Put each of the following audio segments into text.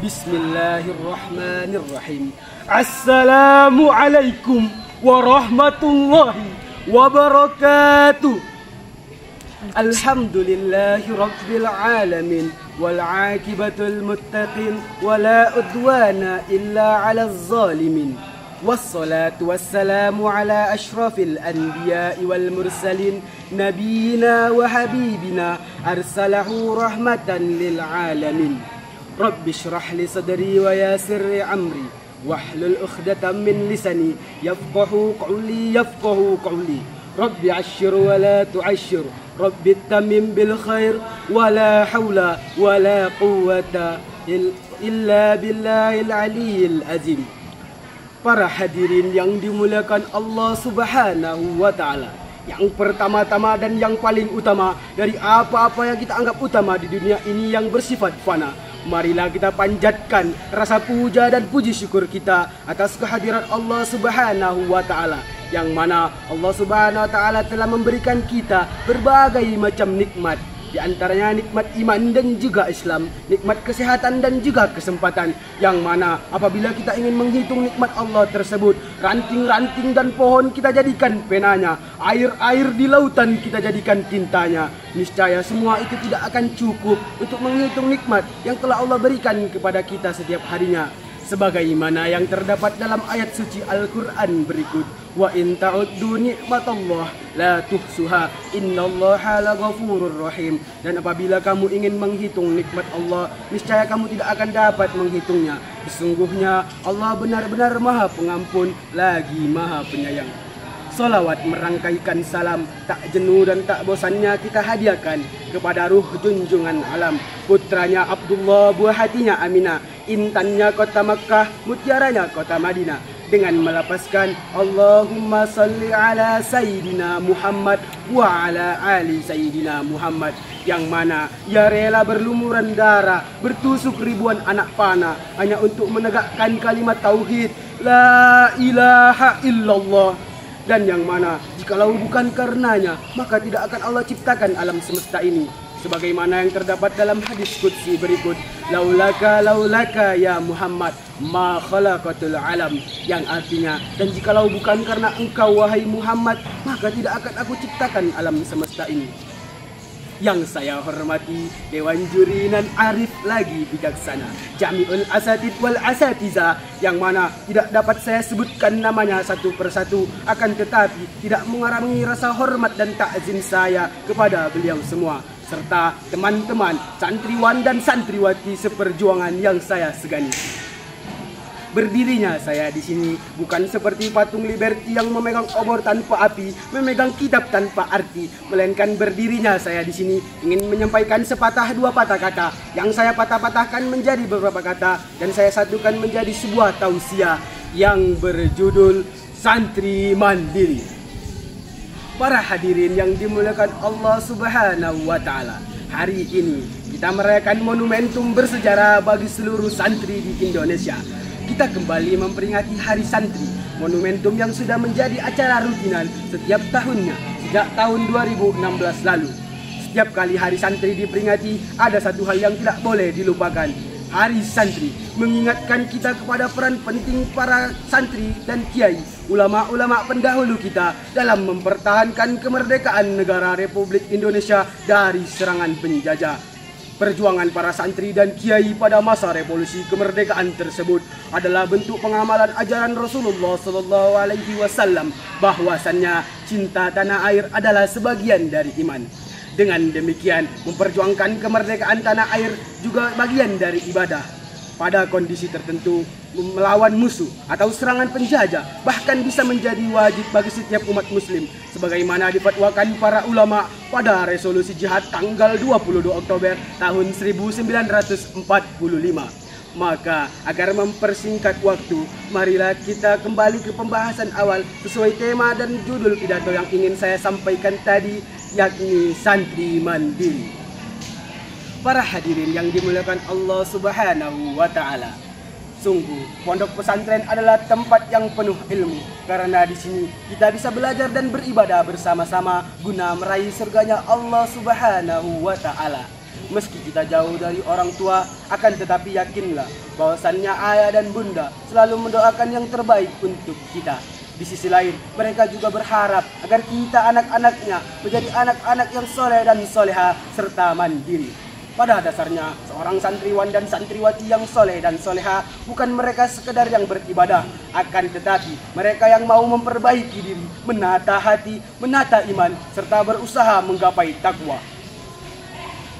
Bismillahirrahmanirrahim. Assalamualaikum warahmatullahi wabarakatuh. Alhamdulillahi rabbil alamin wal aqibatul muttaqin wala udwana illa 'alal zalimin. Wassalatu wassalamu ala ashrafil anbiya'i wal mursalin nabiyina wa habibina arsalahu rahmatan lil alamin. Rabbi shrah li sadri wa yassir li amri wahlul 'uqdatam min lisani yafqahu qawli. Rabbi ashshir wa la tu'ashshir, Rabbi tamim bil khair wa la hawla wa la quwwata illa billahil aliyyil azim. Para hadirin yang dimuliakan Allah Subhanahu wa taala, yang pertama-tama dan yang paling utama dari apa-apa yang kita anggap utama di dunia ini yang bersifat fana, marilah kita panjatkan rasa puja dan puji syukur kita atas kehadiran Allah Subhanahu wa taala, yang mana Allah Subhanahu wa taala telah memberikan kita berbagai macam nikmat, di antaranya nikmat iman dan juga Islam, nikmat kesehatan dan juga kesempatan, yang mana apabila kita ingin menghitung nikmat Allah tersebut, ranting-ranting dan pohon kita jadikan penanya, air-air di lautan kita jadikan tintanya, niscaya semua itu tidak akan cukup untuk menghitung nikmat yang telah Allah berikan kepada kita setiap harinya. Sebagaimana yang terdapat dalam ayat suci Al-Quran berikut, wa in ta'uddu ni'matallah la tuhsuha innallaha laghafurur rahim. Dan apabila kamu ingin menghitung nikmat Allah, niscaya kamu tidak akan dapat menghitungnya. Sesungguhnya Allah benar-benar Maha Pengampun lagi Maha Penyayang. Salawat merangkaikan salam tak jenuh dan tak bosannya kita hadiahkan kepada ruh junjungan alam, putranya Abdullah, buah hatinya Aminah, intannya kota Makkah, mutiaranya kota Madinah, dengan melapaskan Allahumma salli ala Sayyidina Muhammad wa ala ali Sayyidina Muhammad, yang mana ia rela berlumuran darah, bertusuk ribuan anak panah hanya untuk menegakkan kalimat tauhid la ilaha illallah, dan yang mana jikalau bukan karenanya maka tidak akan Allah ciptakan alam semesta ini. Sebagaimana yang terdapat dalam hadis qudsi berikut, laulaka ya Muhammad ma khalaqatul alam, yang artinya, dan jikalau bukan karena engkau wahai Muhammad maka tidak akan aku ciptakan alam semesta ini. Yang saya hormati Dewan Juri nan arif lagi bijaksana, Jami'ul Asatid wal Asatiza, yang mana tidak dapat saya sebutkan namanya satu persatu, akan tetapi tidak mengurangi rasa hormat dan takzim saya kepada beliau semua, serta teman-teman santriwan dan santriwati seperjuangan yang saya segani. Berdirinya saya di sini bukan seperti patung Liberty yang memegang obor tanpa api, memegang kitab tanpa arti, melainkan berdirinya saya di sini ingin menyampaikan sepatah dua patah kata yang saya patah-patahkan menjadi beberapa kata dan saya satukan menjadi sebuah tausiah yang berjudul Santri Mandiri. Para hadirin yang dimuliakan Allah Subhanahu wa taala, hari ini kita merayakan monumentum bersejarah bagi seluruh santri di Indonesia. Kita kembali memperingati Hari Santri, monumentum yang sudah menjadi acara rutinan setiap tahunnya sejak tahun 2016 lalu. Setiap kali Hari Santri diperingati, ada satu hal yang tidak boleh dilupakan. Hari Santri mengingatkan kita kepada peran penting para santri dan kiai, ulama-ulama pendahulu kita dalam mempertahankan kemerdekaan negara Republik Indonesia dari serangan penjajah. Perjuangan para santri dan kiai pada masa revolusi kemerdekaan tersebut adalah bentuk pengamalan ajaran Rasulullah SAW bahwasannya cinta tanah air adalah sebagian dari iman. Dengan demikian, memperjuangkan kemerdekaan tanah air juga bagian dari ibadah. Pada kondisi tertentu, melawan musuh atau serangan penjajah bahkan bisa menjadi wajib bagi setiap umat muslim, sebagaimana difatwakan para ulama pada resolusi jihad tanggal 22 Oktober tahun 1945. Maka agar mempersingkat waktu, marilah kita kembali ke pembahasan awal sesuai tema dan judul pidato yang ingin saya sampaikan tadi, yakni Santri Mandiri. Para hadirin yang dimuliakan Allah Subhanahu wa taala, sungguh pondok pesantren adalah tempat yang penuh ilmu, karena di sini kita bisa belajar dan beribadah bersama-sama guna meraih surganya Allah Subhanahu wa taala. Meski kita jauh dari orang tua, akan tetapi yakinlah bahwasannya ayah dan bunda selalu mendoakan yang terbaik untuk kita. Di sisi lain, mereka juga berharap agar kita anak-anaknya menjadi anak-anak yang soleh dan soleha serta mandiri. Pada dasarnya, seorang santriwan dan santriwati yang soleh dan soleha bukan mereka sekedar yang beribadah, akan tetapi mereka yang mau memperbaiki diri, menata hati, menata iman, serta berusaha menggapai takwa.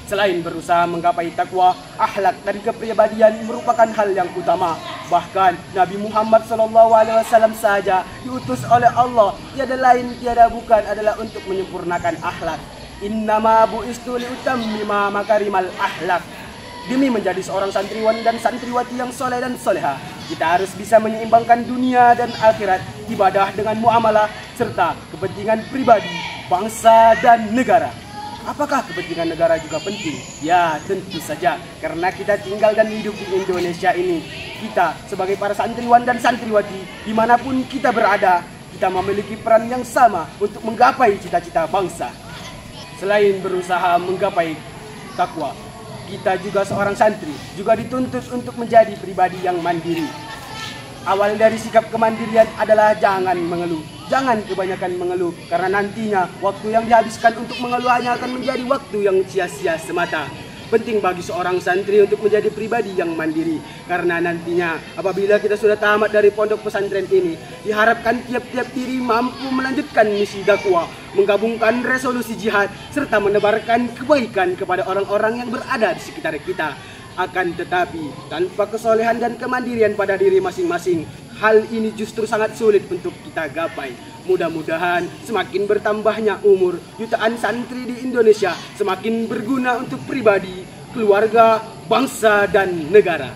Selain berusaha menggapai takwa, akhlak dan kepribadian merupakan hal yang utama. Bahkan Nabi Muhammad SAW saja diutus oleh Allah tiada lain tiada bukan adalah untuk menyempurnakan akhlak. Innama bu'istu liutammima makarimal akhlak. Demi menjadi seorang santriwan dan santriwati yang soleh dan soleha, kita harus bisa menyeimbangkan dunia dan akhirat, ibadah dengan muamalah, serta kepentingan pribadi, bangsa dan negara. Apakah kepentingan negara juga penting? Ya, tentu saja. Karena kita tinggal dan hidup di Indonesia ini. Kita sebagai para santriwan dan santriwati, dimanapun kita berada, kita memiliki peran yang sama untuk menggapai cita-cita bangsa. Selain berusaha menggapai takwa, kita juga seorang santri juga dituntut untuk menjadi pribadi yang mandiri. Awal dari sikap kemandirian adalah jangan mengeluh. Jangan kebanyakan mengeluh, karena nantinya waktu yang dihabiskan untuk mengeluh hanya akan menjadi waktu yang sia-sia semata. Penting bagi seorang santri untuk menjadi pribadi yang mandiri, karena nantinya apabila kita sudah tamat dari pondok pesantren ini, diharapkan tiap-tiap diri mampu melanjutkan misi dakwah, menggabungkan resolusi jihad, serta menebarkan kebaikan kepada orang-orang yang berada di sekitar kita. Akan tetapi, tanpa kesolehan dan kemandirian pada diri masing-masing, hal ini justru sangat sulit untuk kita gapai. Mudah-mudahan semakin bertambahnya umur, jutaan santri di Indonesia semakin berguna untuk pribadi, keluarga, bangsa, dan negara.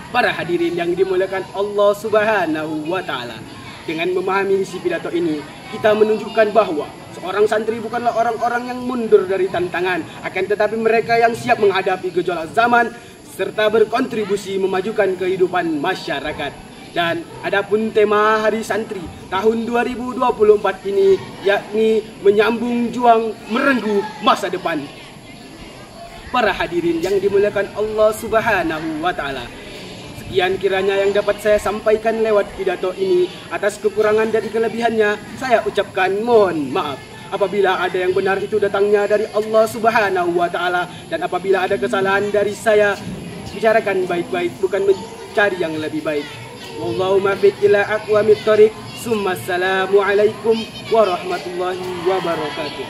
Para hadirin yang dimuliakan Allah Subhanahu wa Ta'ala, dengan memahami isi pidato ini, kita menunjukkan bahwa seorang santri bukanlah orang-orang yang mundur dari tantangan, akan tetapi mereka yang siap menghadapi gejolak zaman serta berkontribusi memajukan kehidupan masyarakat. Dan adapun tema Hari Santri tahun 2024 ini yakni menyambung juang merenggu masa depan. Para hadirin yang dimuliakan Allah Subhanahu wa Ta'ala, sekian kiranya yang dapat saya sampaikan lewat pidato ini. Atas kekurangan dan kelebihannya saya ucapkan mohon maaf. Apabila ada yang benar itu datangnya dari Allah Subhanahu wa Ta'ala, dan apabila ada kesalahan dari saya, bicarakan baik-baik, bukan mencari yang lebih baik. Wallahumma fiq ila aqwamit thoriq. Assalamualaikum warahmatullahi wabarakatuh.